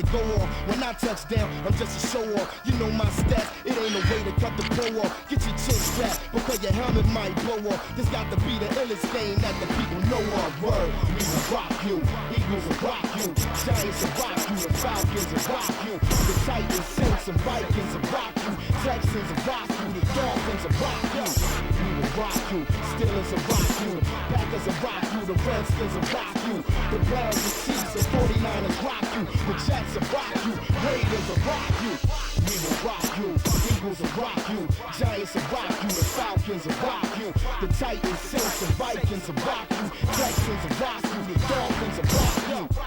they go on. When I touch down, I'm just a show off. You know my stats, it ain't a way to cut the pro off. Get your chin strapped, because your helmet might blow off. This got to be the illest game that the people know of. Word, we will rock you. Eagles will rock you. Giants will rock you. The Falcons will rock you. The Titans, Saints, and Vikings will rock you. Texans will rock you. The Dolphins will rock you. We will rock you. Steelers will rock you. The Packers will rock you. The Redskins will rock you. The Browns and Chiefs and 49ers rock you. The Jets will rock you. Raiders will rock you. We will rock you. Eagles will rock you. Giants will rock you. The Falcons will rock you. The Titans, Saints, and Vikings will rock you. Texans will rock you. The Dolphins will rock you.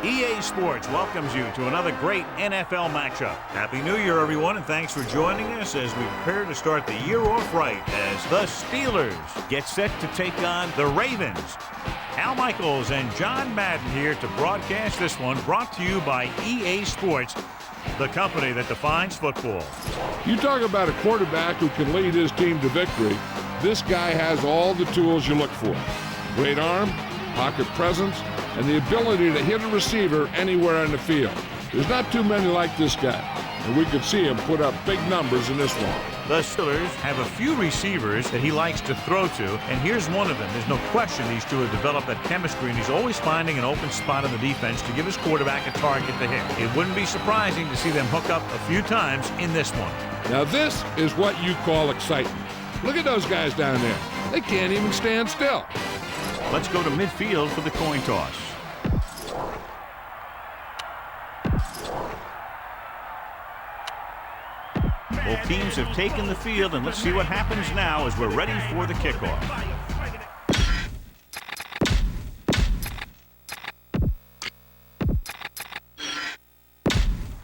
EA Sports welcomes you to another great NFL matchup. Happy New Year, everyone, and thanks for joining us as we prepare to start the year off right as the Steelers get set to take on the Ravens. Al Michaels and John Madden here to broadcast this one, brought to you by EA Sports, the company that defines football. You talk about a quarterback who can lead his team to victory. This guy has all the tools you look for. Great arm, pocket presence, and the ability to hit a receiver anywhere in the field. There's not too many like this guy, and we could see him put up big numbers in this one. The Steelers have a few receivers that he likes to throw to, and here's one of them. There's no question these two have developed that chemistry, and he's always finding an open spot in the defense to give his quarterback a target to hit. It wouldn't be surprising to see them hook up a few times in this one. Now this is what you call excitement. Look at those guys down there. They can't even stand still. Let's go to midfield for the coin toss. Both teams have taken the field, and let's see what happens now as we're ready for the kickoff.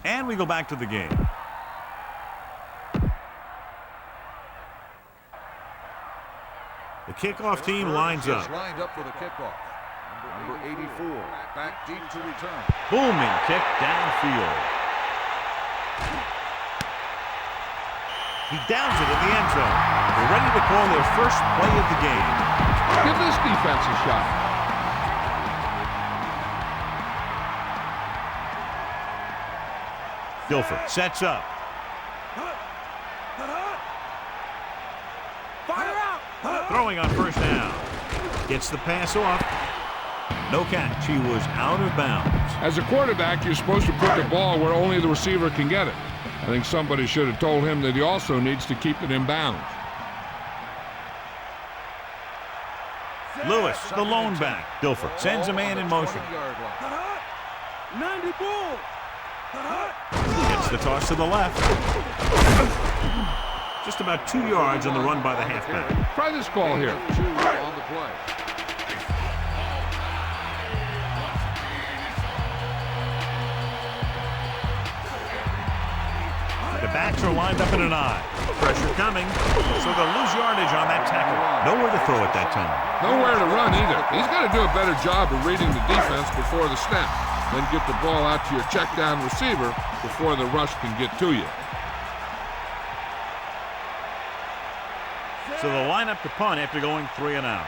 And we go back to the game. The kickoff team lines up. Lined up for the kickoff. Number 84, back deep to return. Booming kick downfield. He downs it in the end zone. They're ready to call their first play of the game. Give this defense a shot. Guilford sets up. Throwing on first down. Gets the pass off. No catch. He was out of bounds. As a quarterback, you're supposed to put the ball where only the receiver can get it. I think somebody should have told him that he also needs to keep it in bounds. Lewis, the lone back. Guilford sends a man in motion. Gets the toss to the left. Just about 2 yards on the run by the halfback. Try this call here. On the play. The backs are lined up in an I. Pressure coming, so they'll lose yardage on that tackle. Nowhere to throw at that time. Nowhere to run either. He's got to do a better job of reading the defense before the snap. Then get the ball out to your check down receiver before the rush can get to you. So they'll line up to punt after going 3 and out.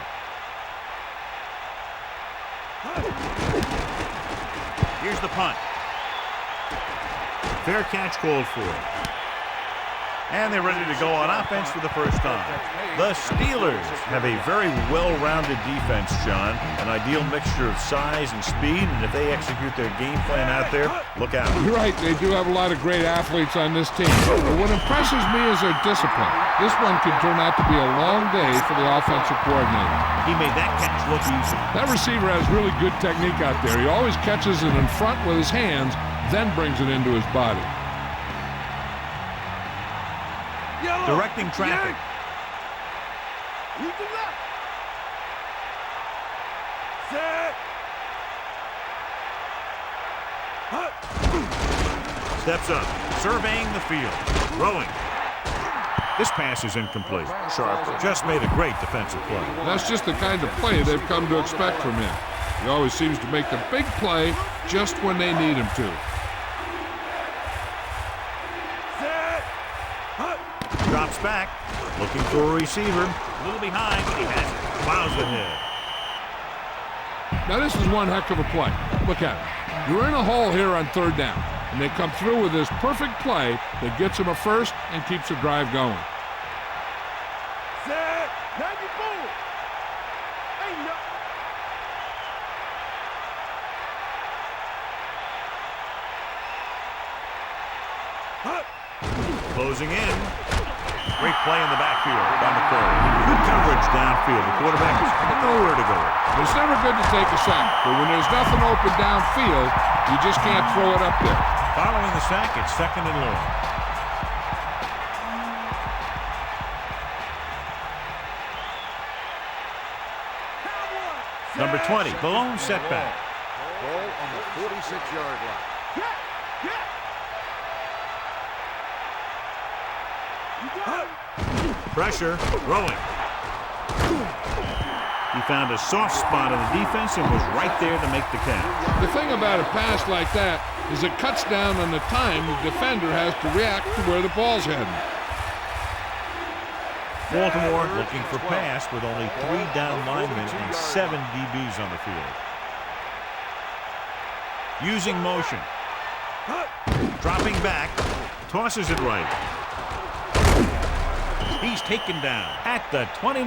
Here's the punt. Fair catch called for. And they're ready to go on offense for the first time. The Steelers have a very well-rounded defense, John. An ideal mixture of size and speed, and if they execute their game plan out there, look out. You're right, they do have a lot of great athletes on this team. But what impresses me is their discipline. This one could turn out to be a long day for the offensive coordinator. He made that catch look easy. That receiver has really good technique out there. He always catches it in front with his hands, then brings it into his body. Directing traffic. Steps up, surveying the field, throwing. This pass is incomplete. Sharp just made a great defensive play. That's just the kind of play they've come to expect from him. He always seems to make the big play just when they need him to. Drops back, looking for a receiver. A little behind, but he has it. Plows it in. Now this is one heck of a play. Look at it. You're in a hole here on third down, and they come through with this perfect play that gets them a first and keeps the drive going. Closing in. Great play in the backfield by McCoy. Good coverage downfield. The quarterback has nowhere to go. It's never good to take a sack, but when there's nothing open downfield, you just can't throw it up there. Following the sack, it's 2nd and long. Number 20, the lone setback. Ball on the 46-yard line. Pressure, throwing. He found a soft spot on the defense and was right there to make the catch. The thing about a pass like that is it cuts down on the time the defender has to react to where the ball's heading. Baltimore looking for pass with only 3 down linemen and 7 DBs on the field. Using motion. Dropping back, tosses it right. He's taken down at the 29.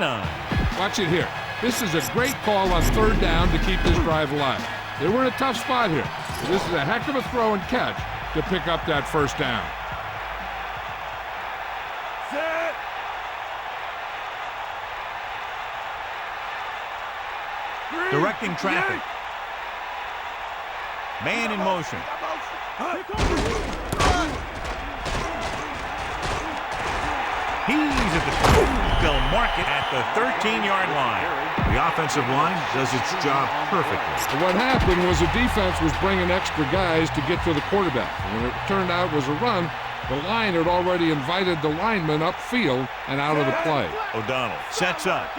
Watch it here. This is a great call on third down to keep this drive alive. They were in a tough spot here. But this is a heck of a throw and catch to pick up that first down. Directing traffic. Man in motion. He's at the top. They'll mark it at the 13-yard line. The offensive line does its job perfectly. And what happened was the defense was bringing extra guys to get to the quarterback. And when it turned out it was a run, the line had already invited the lineman upfield and out of the play. O'Donnell sets up.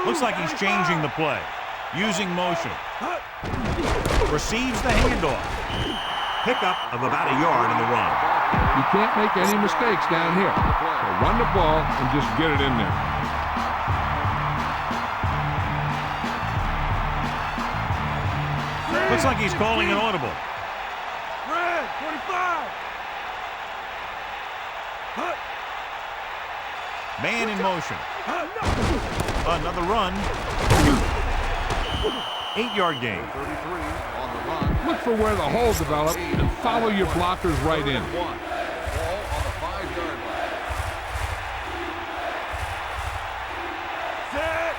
Looks like he's changing the play. Using motion. Receives the handoff. Pickup of about a yard in the run. You can't make any mistakes down here. So run the ball and just get it in there. Looks like he's calling an audible. Red, 25. Man in motion. Another run. 8-yard gain. 33 on the run. Look for where the hole developed and follow your blockers right in. Ball on the 5-yard line. Set.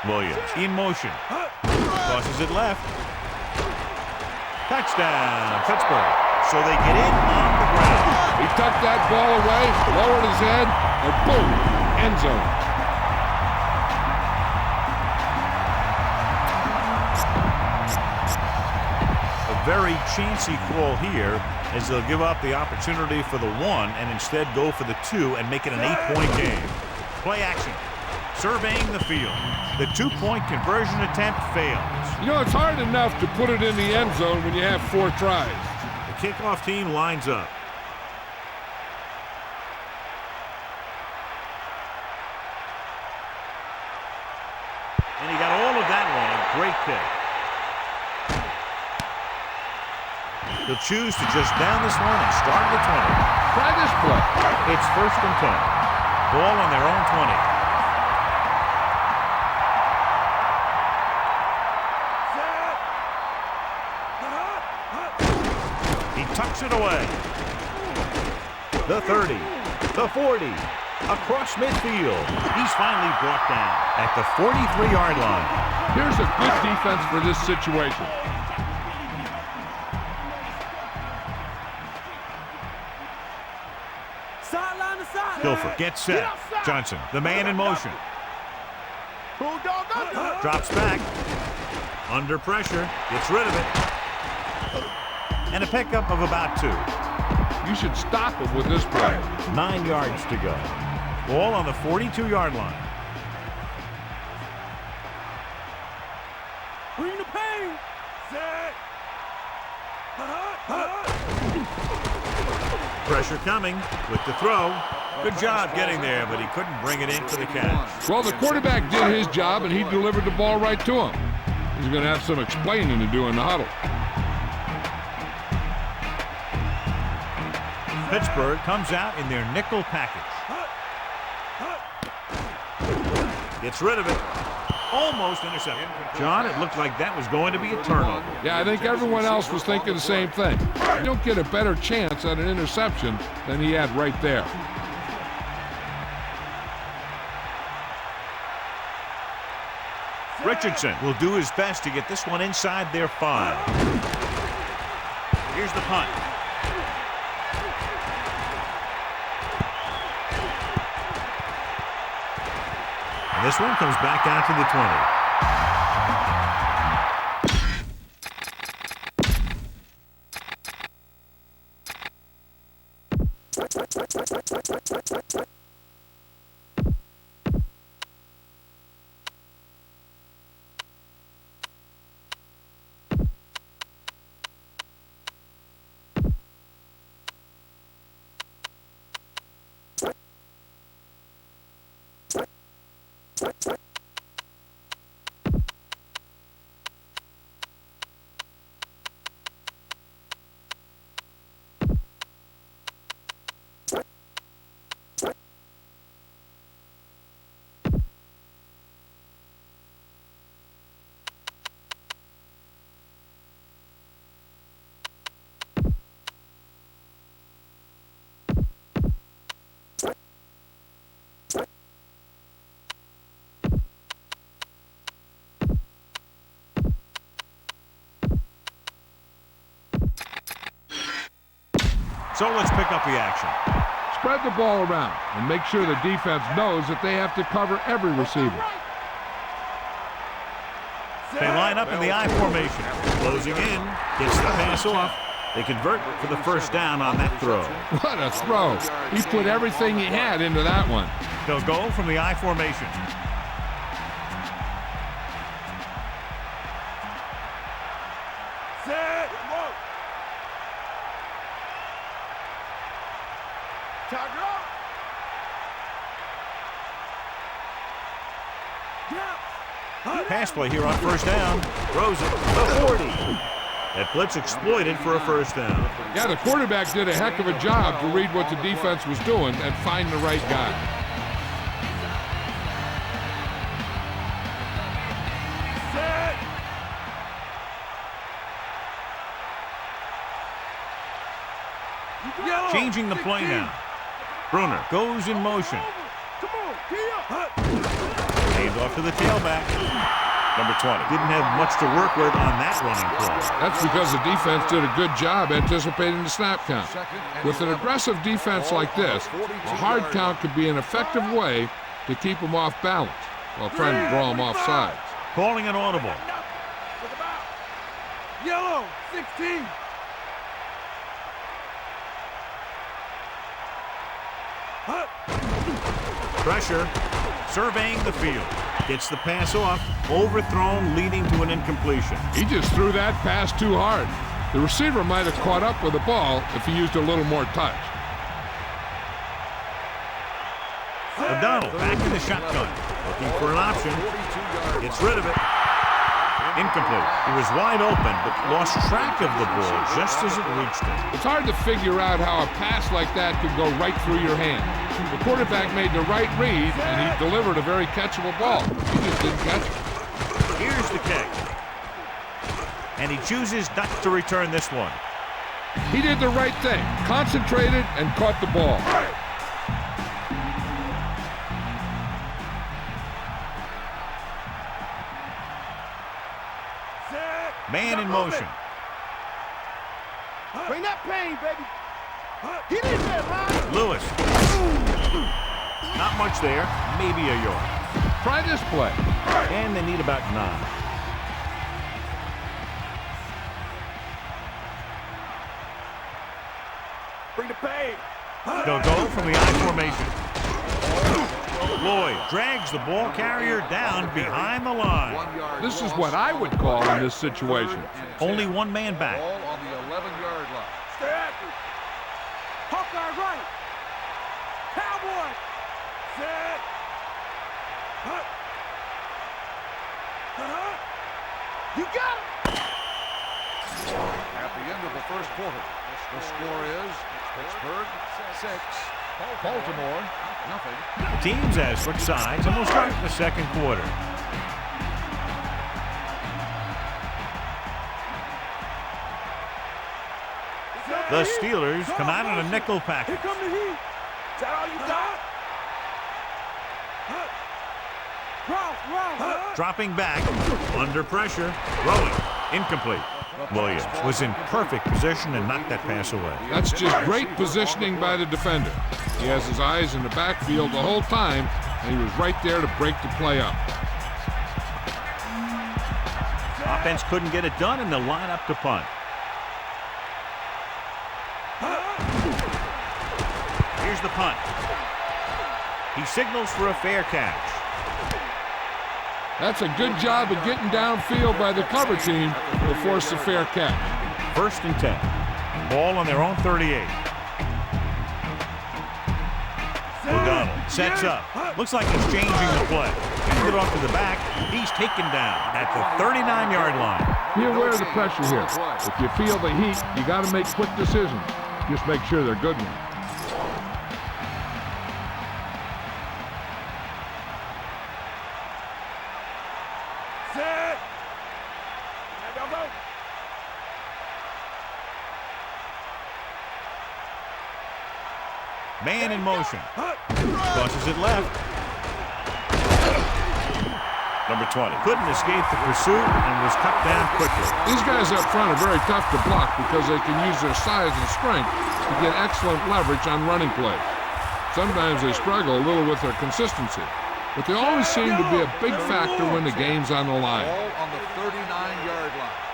Williams in motion. Tosses it left. Touchdown, Pittsburgh. So they get in on the ground. He tucked that ball away, lowered his head, and boom, end zone. A very chancy call here as they'll give up the opportunity for the 1 and instead go for the 2 and make it an 8-point game. Play action. Surveying the field. The 2-point conversion attempt fails. You know, it's hard enough to put it in the end zone when you have 4 tries. The kickoff team lines up. And he got all of that one. A great kick. He'll choose to just down this one and start at the 20. Try this play. It's 1st and 10. Ball on their own 20. Tucks it away. The 30, the 40, across midfield. He's finally brought down at the 43-yard line. Here's a good defense for this situation. Sideline to sideline. Guilford gets set. Johnson, the man in motion. Bulldog up. Drops back. Under pressure, gets rid of it. And a pickup of about 2. You should stop him with this play. 9 yards to go. Ball on the 42-yard line. Bring the pain. Set. Pressure coming with the throw. Good job getting there, but he couldn't bring it in for the catch. Well, the quarterback did his job, and he delivered the ball right to him. He's going to have some explaining to do in the huddle. Pittsburgh comes out in their nickel package. Gets rid of it. Almost intercepted. John, it looked like that was going to be a turnover. Yeah, I think everyone else was thinking the same thing. You don't get a better chance at an interception than he had right there. Richardson will do his best to get this one inside their 5. Here's the punt. And this one comes back out to the 20. So let's pick up the action. Spread the ball around and make sure the defense knows that they have to cover every receiver. They line up in the I formation. Closing in, gets the pass off. They convert for the first down on that throw. What a throw. He put everything he had into that one. They'll go from the I formation. Set. Pass play here on first down. Throws it. The 40. That blitz exploited for a first down. Yeah, the quarterback did a heck of a job to read what the defense was doing and find the right guy. Set. Changing the play now. Bruner goes in motion. Come on, Hand off to the tailback. Number 20. Didn't have much to work with on that running play. That's because the defense did a good job anticipating the snap count. With an aggressive defense like this, a hard count could be an effective way to keep them off balance while trying to draw them off sides. Calling an audible. Yellow, 16. Pressure. Surveying the field. Gets the pass off. Overthrown, leading to an incompletion. He just threw that pass too hard. The receiver might have caught up with the ball if he used a little more touch. O'Donnell back in the shotgun. Looking for an option. Gets rid of it. Incomplete. He was wide open, but lost track of the ball just as it reached him. It's hard to figure out how a pass like that could go right through your hand. The quarterback made the right read, and he delivered a very catchable ball. He just didn't catch it. Here's the kick. And he chooses not to return this one. He did the right thing, concentrated and caught the ball. Man in motion. Bring that pain, baby. Get in there, man. Lewis. Not much there. Maybe a yard. Try this play. And they need about 9. Bring the pain. They'll go from the I formation. Lloyd drags the ball carrier down behind the line. This is what I would call in this situation. Only one man back. Ball on the 11-yard line. Stay active. Hawkeye right. Cowboy. Set. Hut. You got it. At the end of the first quarter, the score is Pittsburgh 6, Baltimore nothing. Teams have switched sides, and we'll start the second quarter. The Steelers come out in a nickel package. Here come the heat. Is that all you got? Ralph. Dropping back, under pressure, throwing, incomplete. Williams was in perfect position and knocked that pass away. That's just great positioning by the defender. He has his eyes in the backfield the whole time, and he was right there to break the play up. Offense couldn't get it done, and they'll line up to punt. Here's the punt. He signals for a fair catch. That's a good job of getting downfield by the cover team to force a fair catch. 1st and 10. Ball on their own 38. O'Donnell sets up. Looks like he's changing the play. Hands it off to the back. He's taken down at the 39-yard line. Be aware of the pressure here. If you feel the heat, you got to make quick decisions. Just make sure they're good ones. Man in motion. Crosses it left. Number 20 couldn't escape the pursuit and was cut down quickly. These guys up front are very tough to block because they can use their size and strength to get excellent leverage on running plays. Sometimes they struggle a little with their consistency, but they always seem to be a big factor when the game's on the line. Ball on the 39-yard line.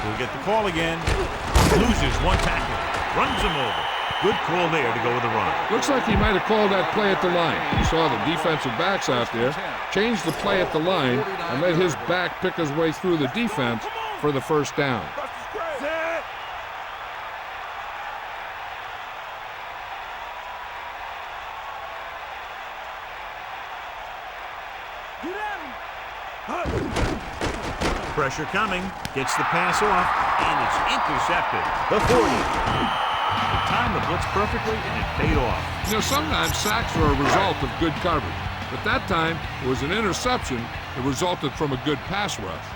We'll get the call again. Loses one tackle. Runs him over. Good call there to go with the run. Looks like he might have called that play at the line. He saw the defensive backs out there, changed the play at the line, and let his back pick his way through the defense for the first down. Pressure coming, gets the pass off, and it's intercepted. The 40. He timed the blitz perfectly, and it paid off. You know, sometimes sacks are a result of good coverage, but that time it was an interception that resulted from a good pass rush.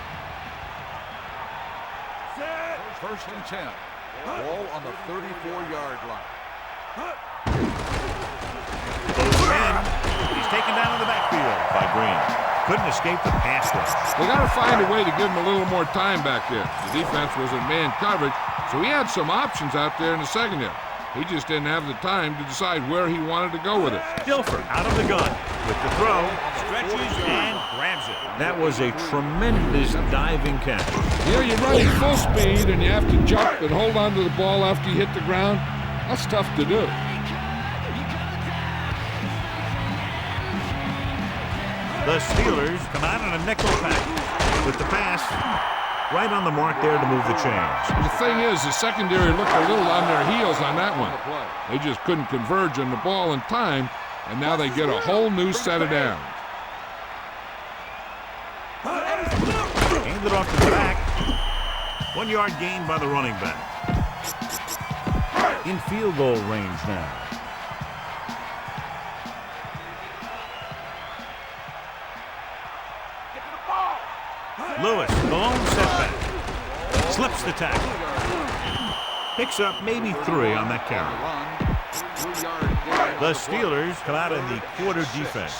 1st and 10. Ball on the 34-yard line. Close man. He's taken down in the backfield by Greene. Couldn't escape the pass rush. They got to find a way to give him a little more time back there. The defense was in man coverage, so he had some options out there in the secondary. He just didn't have the time to decide where he wanted to go with it. Dilfer out of the gun with the throw, stretches and grabs it. That was a tremendous diving catch. You know, you're running full speed and you have to jump and hold on to the ball after you hit the ground. That's tough to do. The Steelers come out in a nickel pack with the pass right on the mark there to move the chains. The thing is, the secondary looked a little on their heels on that one. They just couldn't converge on the ball in time, and now they get a whole new set of downs. Handed off to the back. 1 yard gain by the running back. In field goal range now. Lewis, the lone setback. Slips the tackle. Picks up maybe 3 on that carry. The Steelers come out in the quarter defense.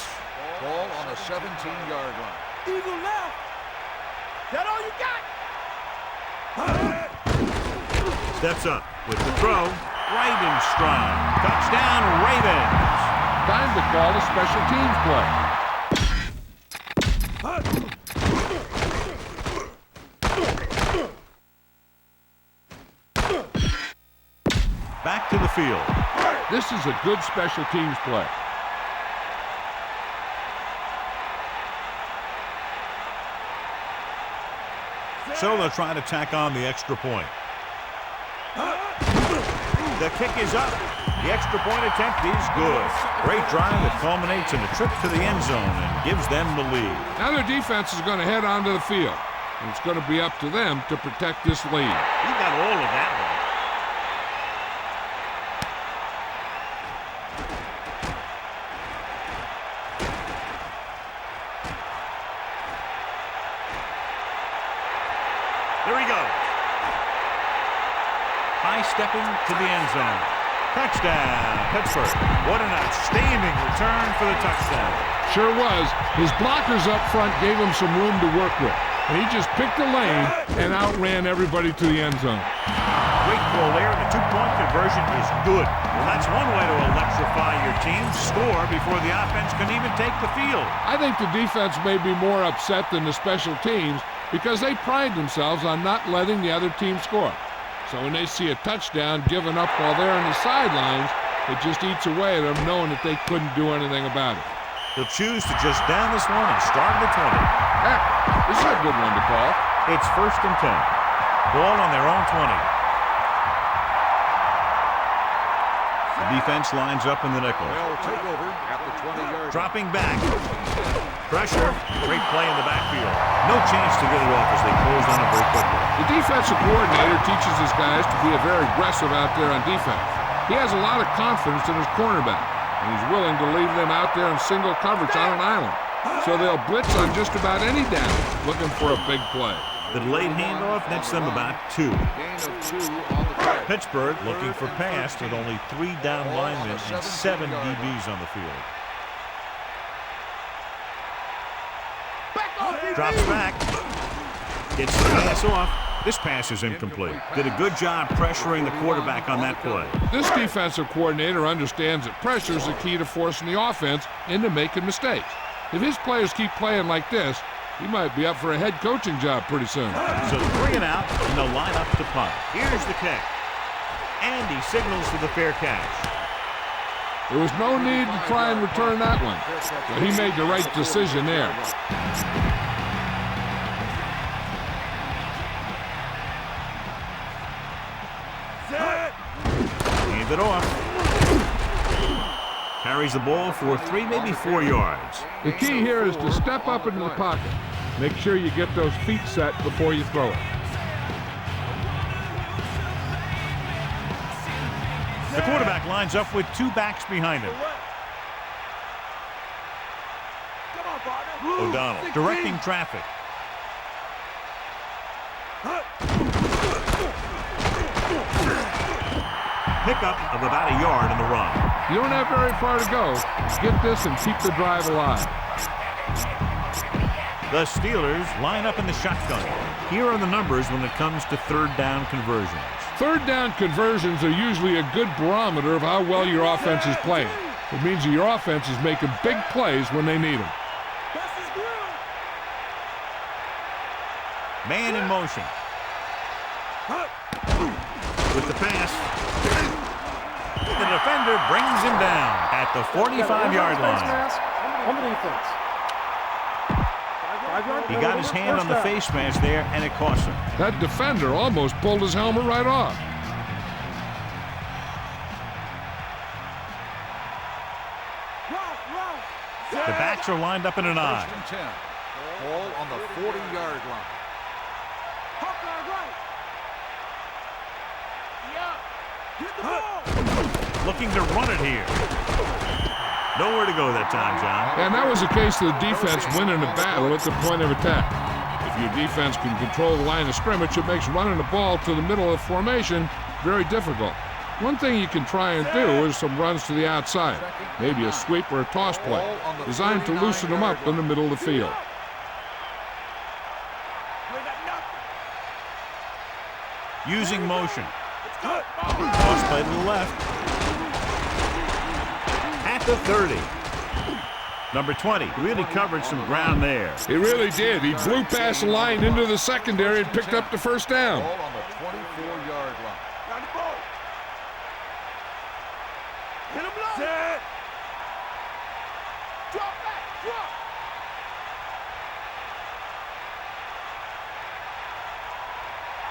Ball on the 17-yard line. Eagle left. That all you got? Steps up with the throw. Right in stride. Touchdown, Ravens. Time to call a special teams play. to the field. This is a good special teams play. So they'll try to tack on the extra point. The kick is up. The extra point attempt is good. Great drive that culminates in a trip to the end zone and gives them the lead. Now their defense is going to head onto the field. And it's going to be up to them to protect this lead. You got all of that one. There he goes. High stepping to the end zone. Touchdown, Pittsburgh. What an outstanding return for the touchdown. Sure was. His blockers up front gave him some room to work with. And he just picked a lane and outran everybody to the end zone. Great goal there. The two-point conversion is good. Well, that's one way to electrify your team. Score before the offense can even take the field. I think the defense may be more upset than the special teams because they pride themselves on not letting the other team score. So when they see a touchdown given up while they're on the sidelines, it just eats away at them knowing that they couldn't do anything about it. They'll choose to just down this one and start at the 20. Heck, this is a good one to call. It's 1st and 10. Ball on their own 20. The defense lines up in the nickel. They'll take over at the 20-yard. Dropping back. Pressure. Great play in the backfield. No chance to get it off as they close on it very quickly. The defensive coordinator teaches his guys to be very aggressive out there on defense. He has a lot of confidence in his cornerback, and he's willing to leave them out there in single coverage on an island. So they'll blitz on just about any down, looking for a big play. The delayed handoff nets them about 2. Gain of 2 on the play. Pittsburgh looking for pass with only 3 down linemen and 7 DBs on the field. Drops back. Gets the pass off. This pass is incomplete. Did a good job pressuring the quarterback on that play. This defensive coordinator understands that pressure is the key to forcing the offense into making mistakes. If his players keep playing like this, he might be up for a head coaching job pretty soon. So 3 and out, and they'll line up to punt. Here's the kick. And he signals for the fair catch. There was no need to try and return that one, but he made the right decision there. Hand it off. Carries the ball for 3, maybe 4 yards. The key here is to step up into the pocket. Make sure you get those feet set before you throw it. The quarterback lines up with 2 backs behind him. O'Donnell directing traffic. Pickup of about a yard in the run. You don't have very far to go. Get this and keep the drive alive. The Steelers line up in the shotgun. Here are the numbers when it comes to 3rd down conversions. 3rd down conversions are usually a good barometer of how well your offense is playing. It means that your offense is making big plays when they need them. Man in motion. With the pass. The defender brings him down at the 45-yard line. He got his hand on the face mask there, and it cost him. That defender almost pulled his helmet right off. The backs are lined up in an I. 1st and 10. Ball on the 40-yard line. Looking to run it here. Nowhere to go that time, John. And that was a case of the defense winning the battle at the point of attack. If your defense can control the line of scrimmage, it makes running the ball to the middle of formation very difficult. One thing you can try and do is some runs to the outside, maybe a sweep or a toss play, designed to loosen them up in the middle of the field. Using motion. Toss play to the left. At the 30. Number 20 really covered some ground there. He really did. He blew past the line into the secondary and picked up the 1st down. Ball on the 24-yard line. Drop back. Drop.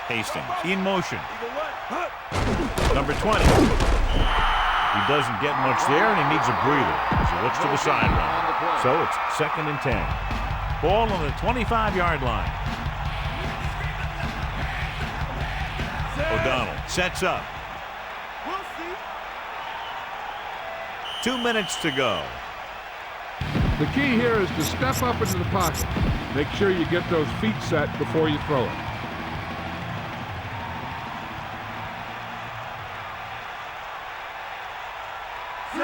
Hastings in motion. Either way. Number 20. He doesn't get much there, and he needs a breather as he looks to the sideline. So it's 2nd and 10. Ball on the 25-yard line. O'Donnell sets up. We'll see. 2 minutes to go. The key here is to step up into the pocket. Make sure you get those feet set before you throw it.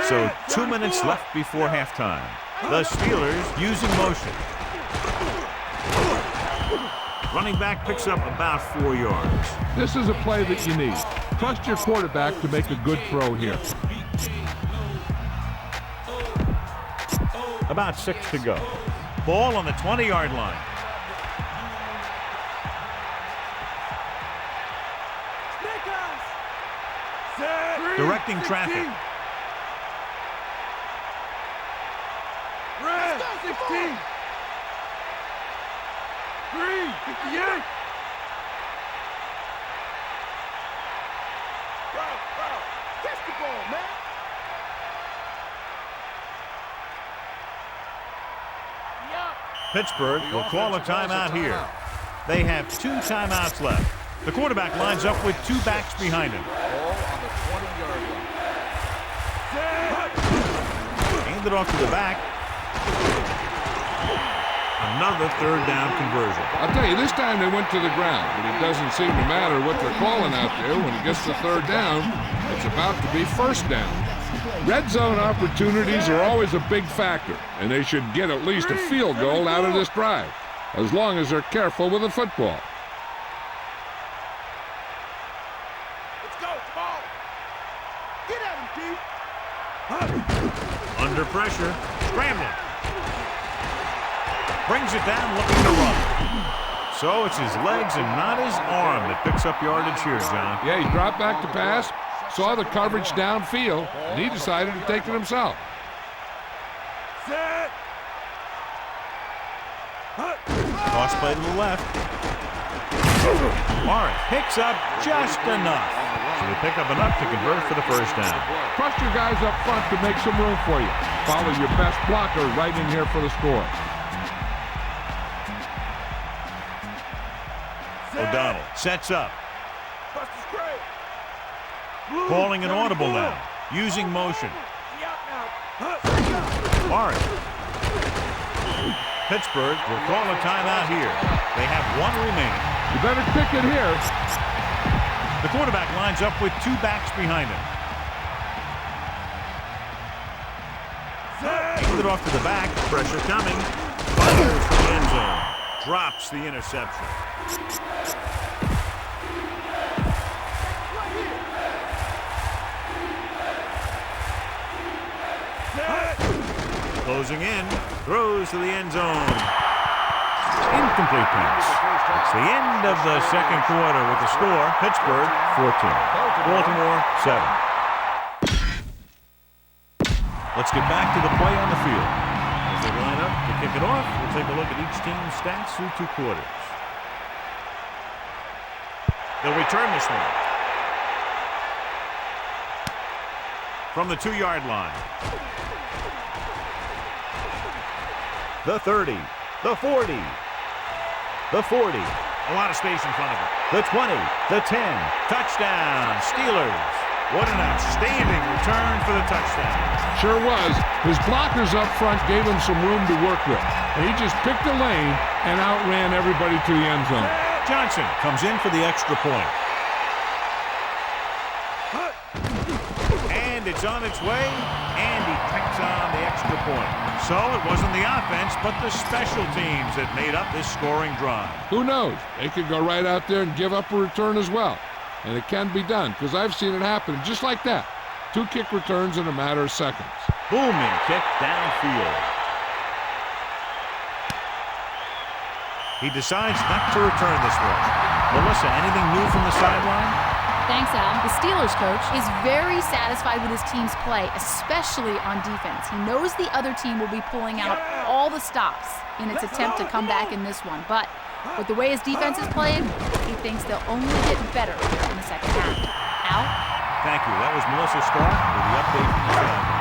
So 2 minutes left before halftime. The Steelers using motion. Running back picks up about 4 yards. This is a play that you need. Trust your quarterback to make a good throw here. About 6 to go. Ball on the 20-yard line. Directing traffic. Red 16. 3, 58. Catch the ball, man. Pittsburgh will call a timeout here. They have 2 timeouts left. The quarterback lines up with 2 backs behind him. Ball on the 20-yard line. Hand it off to the back. Another 3rd down conversion. I'll tell you, this time they went to the ground, but it doesn't seem to matter what they're calling out there. When it gets to 3rd down, it's about to be 1st down. Red zone opportunities are always a big factor, and they should get at least a field goal out of this drive, as long as they're careful with the football. Let's go. Ball. Get at him, D. Under pressure. Scrambling. Brings it down, looking to run. So it's his legs and not his arm that picks up yardage here, John. Yeah, he dropped back to pass, saw the coverage downfield, and he decided to take it himself. Set. Toss play to the left. Morris picks up just enough. So they pick up enough to convert for the 1st down. Trust your guys up front to make some room for you. Follow your best blocker right in here for the score. O'Donnell sets up. Buster's great. Calling an audible now. Using motion. Morris. Pittsburgh will call a timeout here. They have 1 remaining. You better kick it here. The quarterback lines up with 2 backs behind him. Hand it off to the back. Pressure coming. Fires for the end zone. Drops the interception. Closing in, throws to the end zone. Incomplete pass. It's the end of the 2nd quarter with the score. Pittsburgh 14, Baltimore 7. Let's get back to the play on the field. As they line up to kick it off, we'll take a look at each team's stats through 2 quarters. They'll return this one. From the 2-yard line. The 30, the 40, the 40. A lot of space in front of him. The 20, the 10. Touchdown, Steelers. What an outstanding return for the touchdown. Sure was. His blockers up front gave him some room to work with. And he just picked a lane and outran everybody to the end zone. Johnson comes in for the extra point. And it's on its way, and he tacks on the extra point. So it wasn't the offense, but the special teams that made up this scoring drive. Who knows? They could go right out there and give up a return as well. And it can be done, because I've seen it happen just like that. 2 kick returns in a matter of seconds. Booming kick downfield. He decides not to return this one. Melissa, anything new from the sideline? Thanks, Al. The Steelers coach is very satisfied with his team's play, especially on defense. He knows the other team will be pulling out all the stops in its attempt to come back in this one. But with the way his defense is playing, he thinks they'll only get better in the second half. Al? Thank you. That was Melissa Stark with the update from the sideline.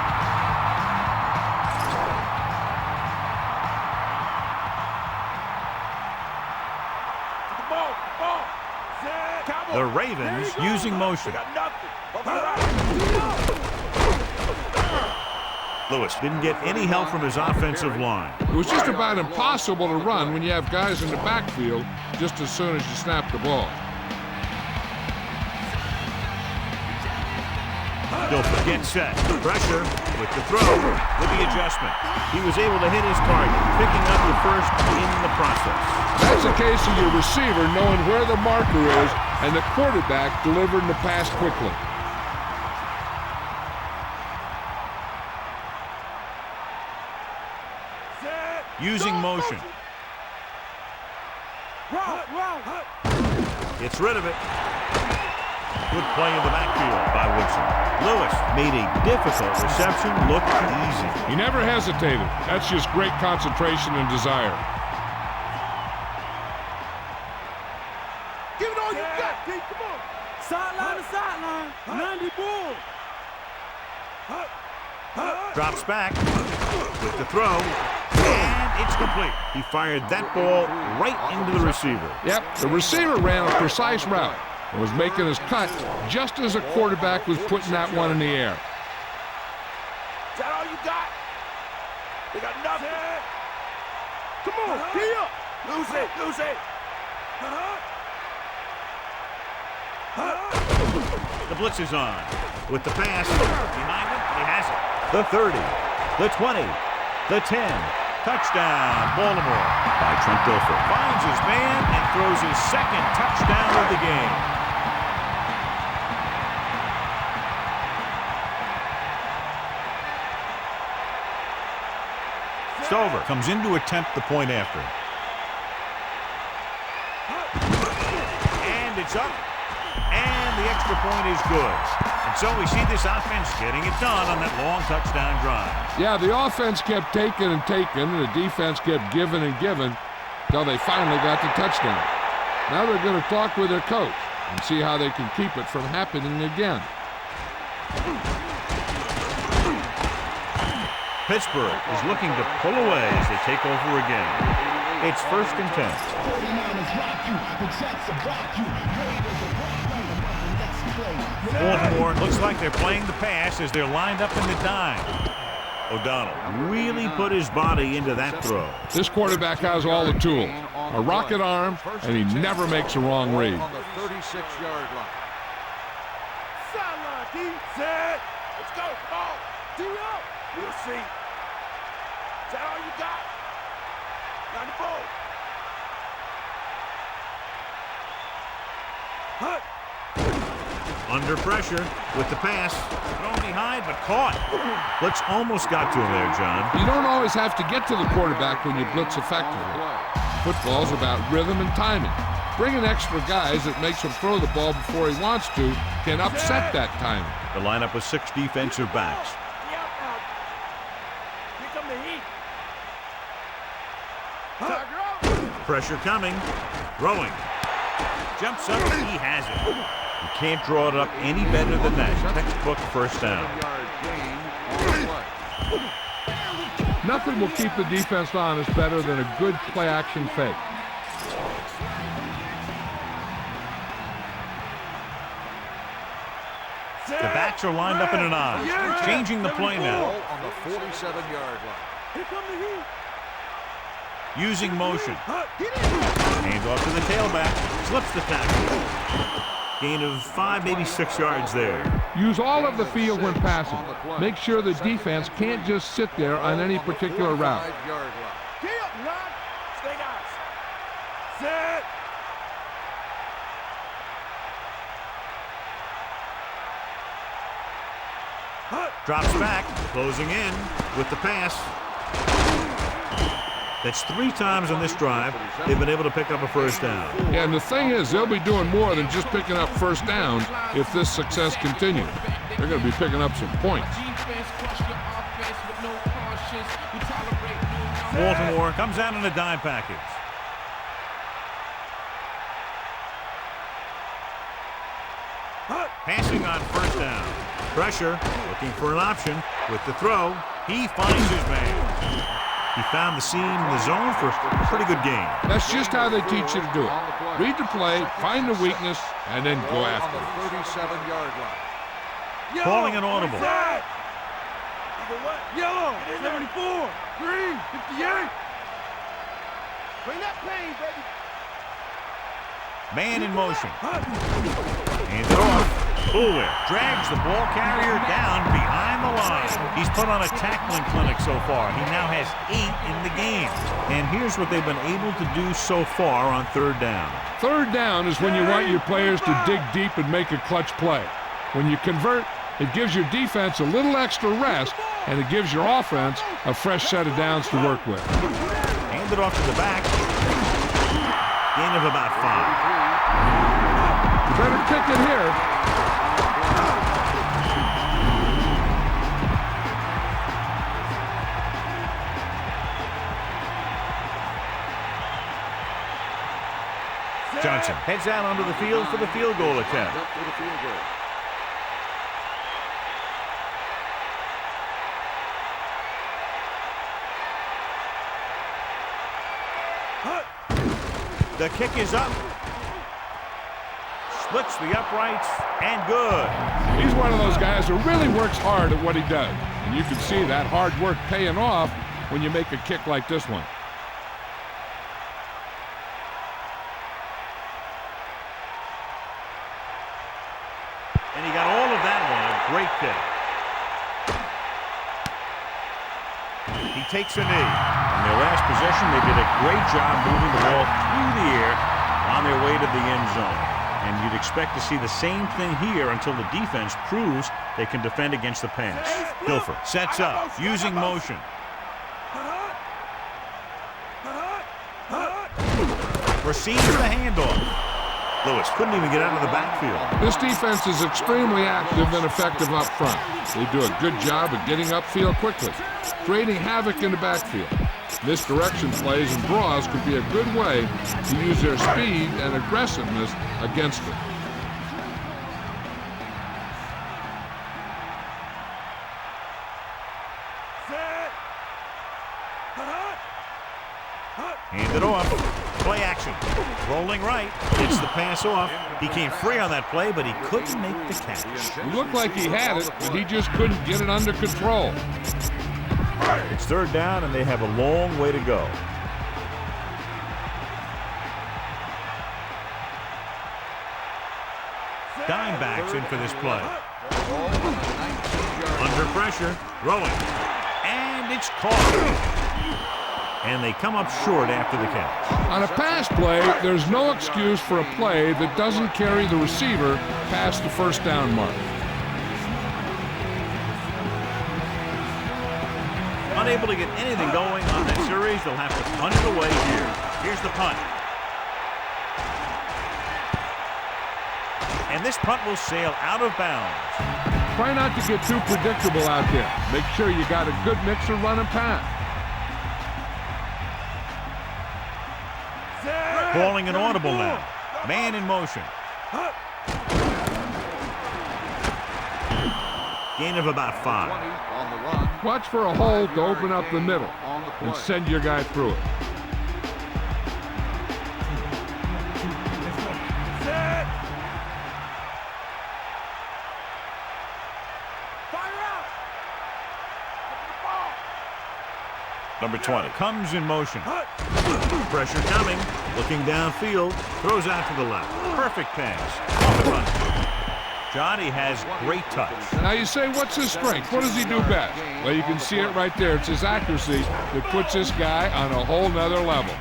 The Ravens using motion. Lewis didn't get any help from his offensive line. It was just about impossible to run when you have guys in the backfield just as soon as you snap the ball. Gilford gets set. Pressure with the throw, with the adjustment. He was able to hit his target, picking up the first in the process. That's a case of your receiver knowing where the marker is and the quarterback delivering the pass quickly. Using motion. Gets rid of it. Good play in the backfield by Woodson. Lewis made a difficult reception look easy. He never hesitated. That's just great concentration and desire. Give it all you got, Pete. Come on. Sideline to sideline. 90 bull. Drops back with the throw. And it's complete. He fired that ball right into the receiver. Yep, the receiver ran a precise route and was making his cut just as the quarterback was putting that one in the air. Is that all you got? They got nothing. Come on, P up. Lose it, lose it. The blitz is on. With the pass behind him, he has it. The 30, the 20, the 10. Touchdown, Baltimore by Trent Dilfer. Finds his man and throws his second touchdown of the game. Stover comes in to attempt the point after. And it's up. And the extra point is good. And so we see this offense getting it done on that long touchdown drive. Yeah, the offense kept taking and taking, and the defense kept giving and giving until they finally got the touchdown. Now they're going to talk with their coach and see how they can keep it from happening again. Pittsburgh is looking to pull away as they take over again. It's 1st and 10. Baltimore looks like they're playing the pass as they're lined up in the dime. O'Donnell really put his body into that throw. This quarterback has all the tools. A rocket arm, and he never makes a wrong read. On the 36-yard line. Sideline, D. Set. Let's go. Come on. D up. We'll see. Is that all you got? 94. Hut. Under pressure with the pass. Thrown behind, but caught. Blitz almost got to him there, John. You don't always have to get to the quarterback when you blitz effectively. Football's about rhythm and timing. Bringing extra guys that makes him throw the ball before he wants to can upset that timing. The lineup with 6 defensive backs. Here come the heat. Pressure coming. Throwing. Jumps up. He has it. You can't draw it up any better than that. Textbook first down. Nothing will keep the defense honest better than a good play-action fake. The backs are lined up in an I. Changing the play now. On the 47-yard line. Here come the heat. Using motion. Hands off to the tailback. Slips the tackle. Gain of 5, maybe 6 yards there. Use all of the field when passing. Make sure the defense can't just sit there on any particular route. 45-yard line. Get up, line. Stay guys. Set. Drops back, closing in with the pass. That's 3 times on this drive they've been able to pick up a first down. Yeah, and the thing is, they'll be doing more than just picking up first downs if this success continues. They're going to be picking up some points. Baltimore comes out in a dime package. Passing on first down. Pressure, looking for an option. With the throw, he finds his man. He found the seam in the zone for a pretty good game. That's just how they teach you to do it. Read the play, find the weakness, and then go after it. 37-yard line. Calling an audible. Yellow, 74, green, 58. Bring that pain, baby. Man in motion. Hands it off. Bullwhip drags the ball carrier down behind the line. He's put on a tackling clinic so far. He now has 8 in the game. And here's what they've been able to do so far on third down. Third down is when you want your players to dig deep and make a clutch play. When you convert, it gives your defense a little extra rest, and it gives your offense a fresh set of downs to work with. Hand it off to the back. Gain of about 5. You better kick it here. Johnson heads out onto the field for the field goal attempt. The kick is up. Splits the uprights and good. He's one of those guys who really works hard at what he does. And you can see that hard work paying off when you make a kick like this one. And he got all of that on a great kick. He takes a knee. On their last possession, they did a great job moving the ball through the air on their way to the end zone. And you'd expect to see the same thing here until the defense proves they can defend against the pass. Dilfer sets up, using motion. Receives the handoff. Lewis couldn't even get out of the backfield. This defense is extremely active and effective up front. They do a good job of getting upfield quickly, creating havoc in the backfield. Misdirection plays and draws could be a good way to use their speed and aggressiveness against it. Hand it off. Play action. Rolling right. Gets the pass off. He came free on that play, but he couldn't make the catch. It looked like he had it, but he just couldn't get it under control. It's third down, and they have a long way to go. Dimebacks in for this play. Under pressure. Throwing. And it's caught. And they come up short after the catch. On a pass play, there's no excuse for a play that doesn't carry the receiver past the first down mark. Unable to get anything going on that series, they'll have to punt it away here. Here's the punt. And this punt will sail out of bounds. Try not to get too predictable out there. Make sure you got a good mix of run and pass. Calling an audible now. Man in motion. Gain of about 5. Watch for a hole to open up the middle and send your guy through it. Number 20 comes in motion. Pressure coming. Looking downfield. Throws out to the left. Perfect pass. On the run. Johnny has great touch. Now you say, what's his strength? What does he do best? Well, you can see it right there. It's his accuracy that puts this guy on a whole nother level.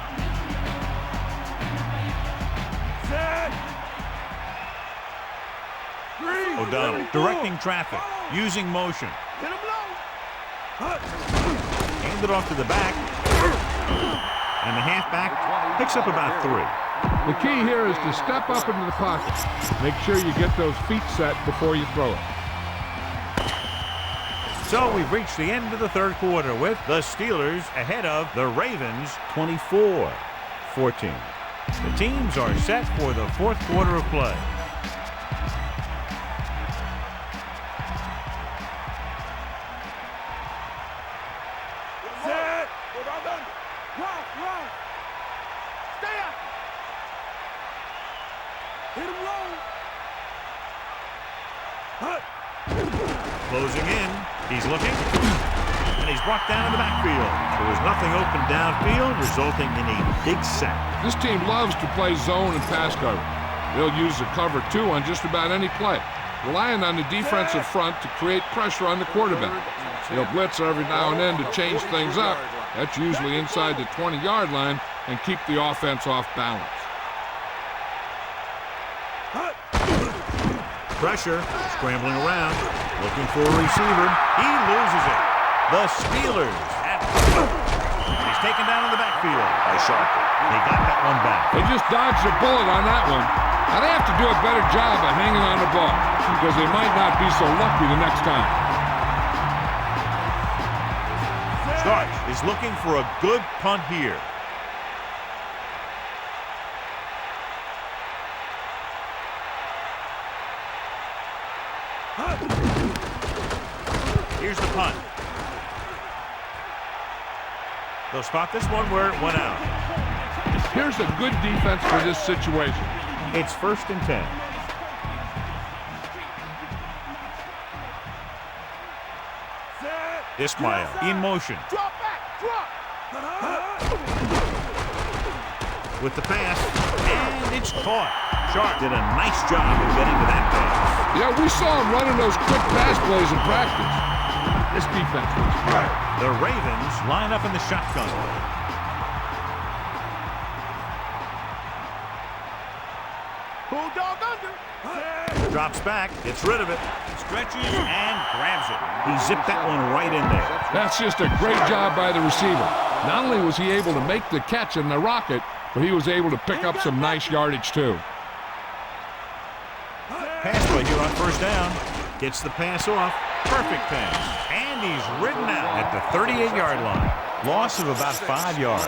O'Donnell directing traffic, using motion. Hand it off to the back. back, picks up about 3. The key here is to step up into the pocket. Make sure you get those feet set before you throw it. So we've reached the end of the third quarter with the Steelers ahead of the Ravens 24-14. The teams are set for the fourth quarter of play. Set. Run. Stay up. Hit him low. Closing in. He's looking. And he's brought down in the backfield. There was nothing open downfield, resulting in a big sack. This team loves to play zone and pass cover. They'll use the cover 2 on just about any play, relying on the defensive front to create pressure on the quarterback. They'll blitz every now and then to change things up. That's usually inside the 20-yard line and keep the offense off balance. Pressure, scrambling around, looking for a receiver. He loses it. The Steelers he's taken down in the backfield by Sharp. They got that one back. They just dodged a bullet on that one. Now they have to do a better job of hanging on the ball because they might not be so lucky the next time. Starch is looking for a good punt here. Here's the punt. They'll spot this one where it went out. Here's a good defense for this situation. It's 1st and 10. Ismail in motion. Drop back. With the pass, and it's caught. Sharp did a nice job of getting to that pass. Yeah, we saw him running those quick pass plays in practice. This defense looks great. The Ravens line up in the shotgun. Bulldog under. Drops back, gets rid of it, stretches, and grabs it. He zipped that one right in there. That's just a great job by the receiver. Not only was he able to make the catch in the rocket, but he was able to pick up some nice yardage too. Pass play here on 1st down. Gets the pass off. Perfect pass. And he's ridden out at the 38-yard line. Loss of about 5 yards.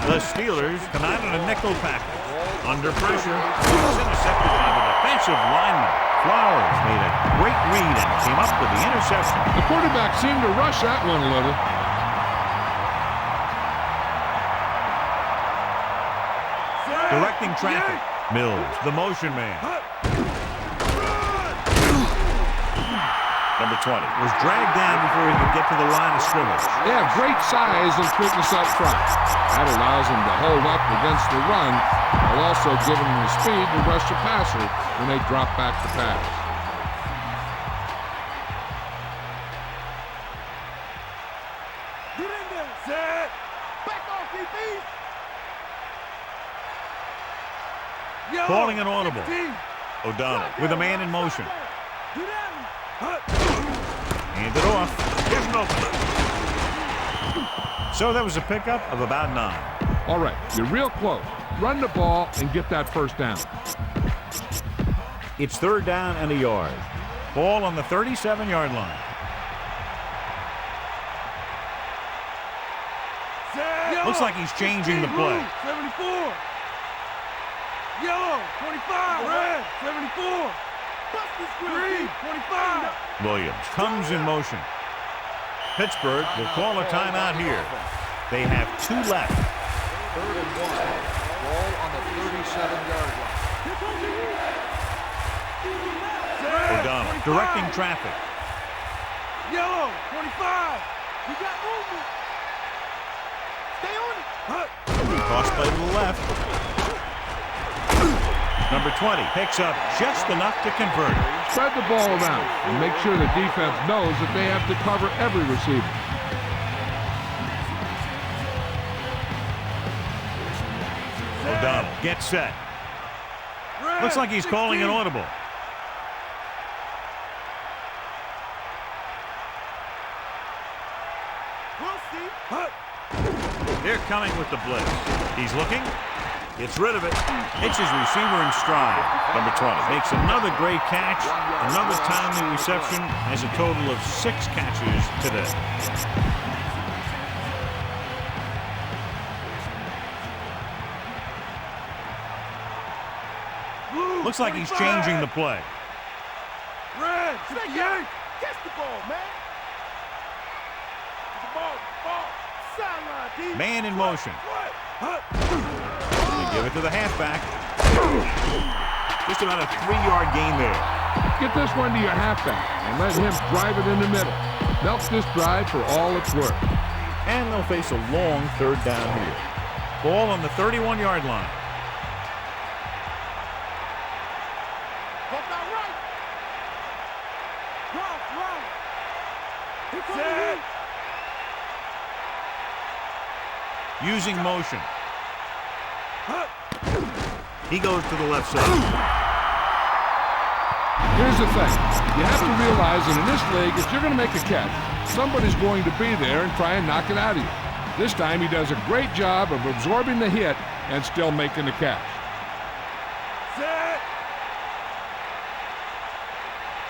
The Steelers come out in a nickel package. Under pressure, he was intercepted by the defensive lineman. Flowers made a great read and came up with the interception. The quarterback seemed to rush that one a little. Directing traffic. Mills, the motion man. Number 20 was dragged down before he could get to the line of scrimmage. They have great size and quickness up front. That allows them to hold up against the run while also giving them the speed to rush the passer when they drop back to pass. Get in there. Set. Back off, DB. Calling an audible. O'Donnell with a man in motion. Get at him. Hand it off. Here's an opener. So that was a pickup of about 9. All right, you're real close. Run the ball and get that 1st down. It's 3rd down and a yard. Ball on the 37-yard line. Looks like he's changing the play. 74. Yellow, 25. Red, 74. Green, 25. Williams comes in motion. Pittsburgh will call a timeout here. They have 2 left. 3rd and 1. Ball on the 37-yard line. O'Donnell directing traffic. Yellow, 25. You got movement. Stay on it. Cross play to the left. Number 20 picks up just enough to convert it. Spread the ball around and make sure the defense knows that they have to cover every receiver. O'Donnell gets set. Looks like he's calling an audible. They're coming with the blitz. He's looking. Gets rid of it. Hits his receiver in stride. Number 20 makes another great catch. Another timely reception. Has a total of 6 catches today. Looks like he's changing the play. Red, 58. Catch the ball, man. The ball. Sideline, D. Man in motion. They give it to the halfback. Just about a 3-yard gain there. Get this one to your halfback and let him drive it in the middle. Milk this drive for all it's worth. And they'll face a long 3rd down here. Ball on the 31-yard line. Using motion. He goes to the left side. Here's the thing. You have to realize that in this league, if you're going to make a catch, somebody's going to be there and try and knock it out of you. This time he does a great job of absorbing the hit and still making the catch.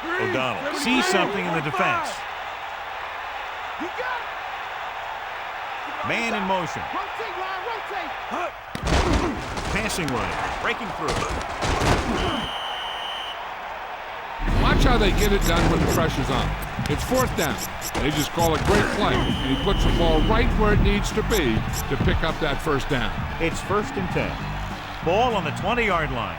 O'Donnell sees something in the defense. Man in motion. Rotate. Passing lane. Breaking through. Watch how they get it done when the pressure's on. It's 4th down. They just call it great play, and he puts the ball right where it needs to be to pick up that 1st down. It's 1st and 10. Ball on the 20-yard line.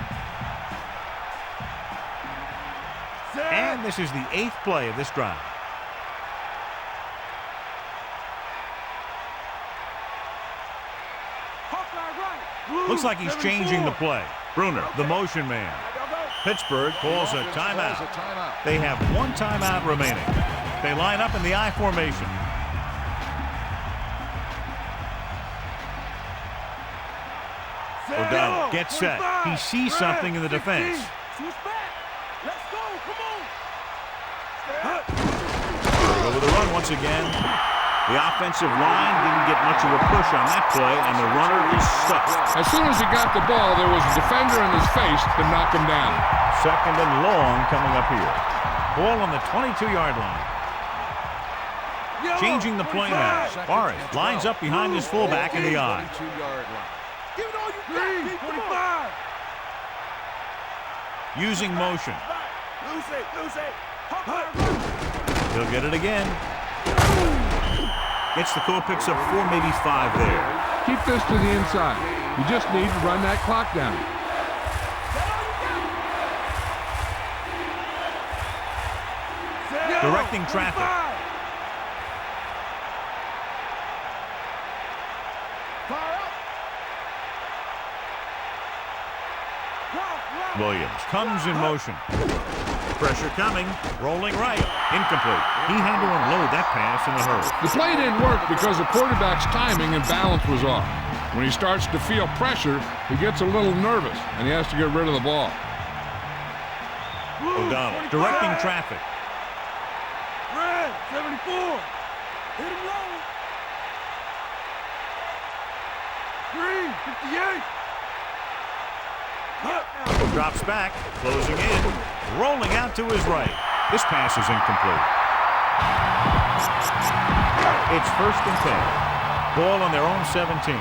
And this is the 8th play of this drive. Looks like he's changing the play. Bruner, the motion man. Pittsburgh calls a timeout. They have 1 timeout remaining. They line up in the I formation. O'Donnell gets set. He sees something in the defense. Let's go. Come on. Go with the run once again. The offensive line didn't get much of a push on that play, and the runner is stuck. As soon as he got the ball, there was a defender in his face to knock him down. 2nd and long coming up here. Ball on the 22-yard line. Changing the play now. Forrest lines up behind his fullback in the I. Give it all you got. 25. Using motion. Lose it. He'll get it again. Gets the call, picks up 4, maybe 5 there. Keep this to the inside. You just need to run that clock down. Directing traffic. Williams comes in motion. Pressure coming, rolling right, incomplete. He had to unload that pass in a hurry. The play didn't work because the quarterback's timing and balance was off. When he starts to feel pressure, he gets a little nervous, and he has to get rid of the ball. O'Donnell directing traffic. Red, 74. Hit him low. Green, 58. Drops back, closing in, rolling out to his right. This pass is incomplete. It's 1st and 10. Ball on their own 17.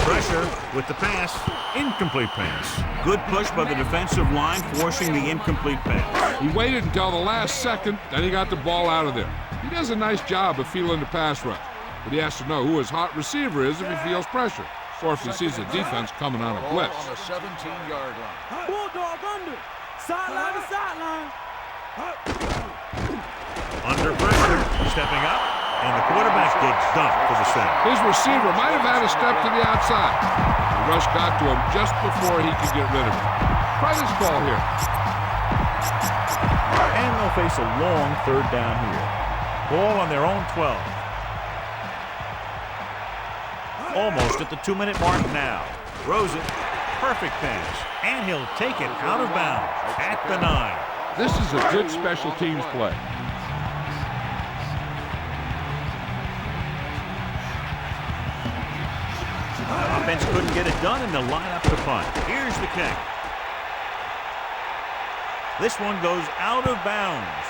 Pressure with the pass. Incomplete pass. Good push by the defensive line, forcing the incomplete pass. He waited until the last second, then he got the ball out of there. He does a nice job of feeling the pass rush, but he has to know who his hot receiver is if he feels pressure, or if he sees the defense coming on a blitz. On the 17-yard line. Bulldog under. Sideline to sideline. Under pressure, stepping up, and the quarterback gets dumped for the sack. His receiver might have had a step to the outside. The rush got to him just before he could get rid of it. Try this ball here. And they'll face a long 3rd down here. Ball on their own 12. Almost at the 2-minute mark now. Throws it. Perfect pass. And he'll take it out of bounds at the 9. This is a good special teams play. Offense couldn't get it done, and they'll line up to punt. Here's the kick. This one goes out of bounds.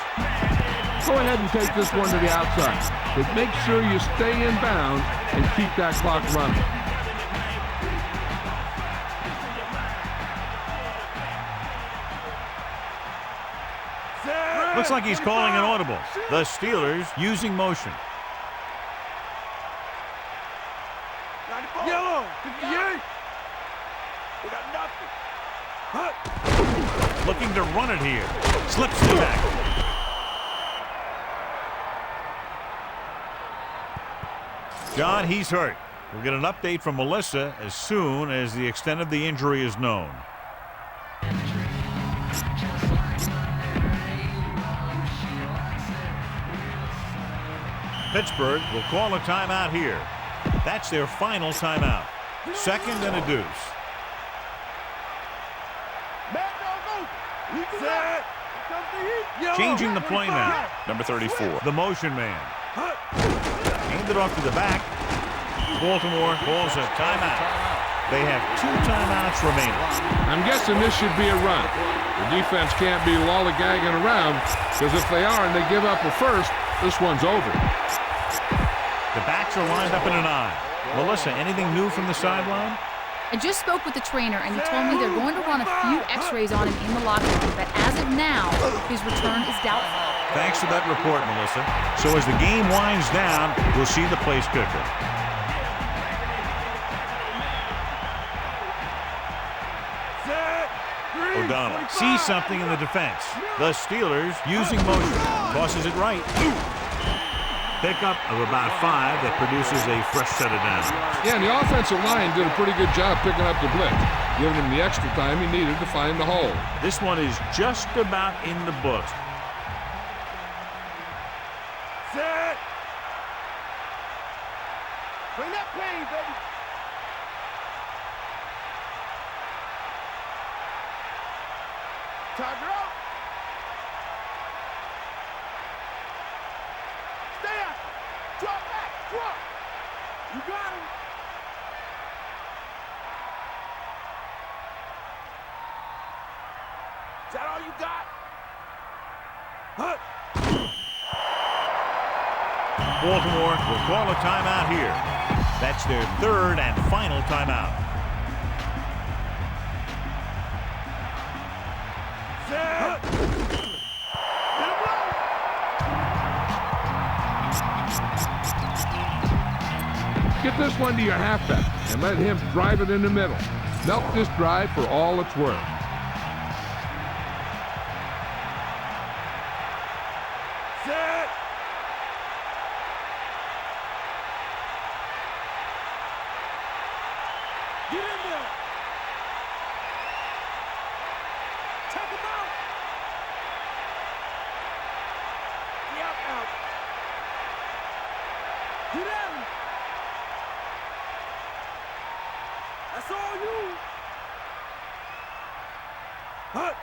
Go ahead and take this one to the outside, but make sure you stay in bounds and keep that clock running. Looks like he's calling an audible. The Steelers using motion. Yellow, 58. We got nothing. Looking to run it here. Slips the tackle. John, he's hurt. We'll get an update from Melissa as soon as the extent of the injury is known. Pittsburgh will call a timeout here. That's their final timeout. Second and a deuce. Changing the play now. Number 34. The motion man. Hand it off to the back. Baltimore calls a timeout. They have 2 timeouts remaining. I'm guessing this should be a run. The defense can't be lollygagging around, because if they are and they give up a first, this one's over. The backs are lined up in an eye. Melissa, anything new from the sideline? I just spoke with the trainer, and he told me they're going to run a few x-rays on him in the locker room, but as of now, his return is doubtful. Thanks for that report, Melissa. So as the game winds down, we'll see the place kicker. O'Donnell sees something in the defense. The Steelers using motion. Tosses it right. Pickup of about 5 that produces a fresh set of downs. Yeah, and the offensive line did a pretty good job picking up the blitz, giving him the extra time he needed to find the hole. This one is just about in the books. Set. Bring that plane, baby. Tiger up. Stay up. Drop back. Drop. You got him. Is that all you got? Huh? Baltimore will call a timeout here. That's their 3rd and final timeout. Get this one to your halfback and let him drive it in the middle. Milk this drive for all it's worth. Set. Get in there. Check him out. Yep, out. Get at him. That's all you. Hut.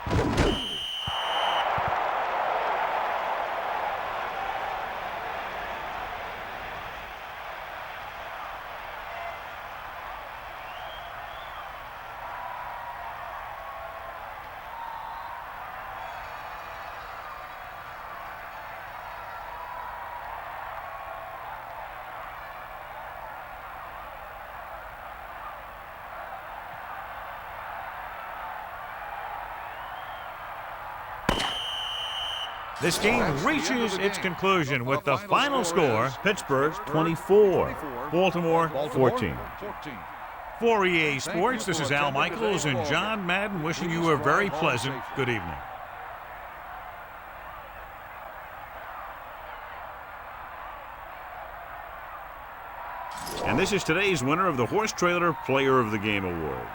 This game reaches its conclusion with the final score, Pittsburgh 24, Baltimore 14. For EA Sports, this is Al Michaels and John Madden wishing you a very pleasant good evening. And this is today's winner of the Horse Trailer Player of the Game Award.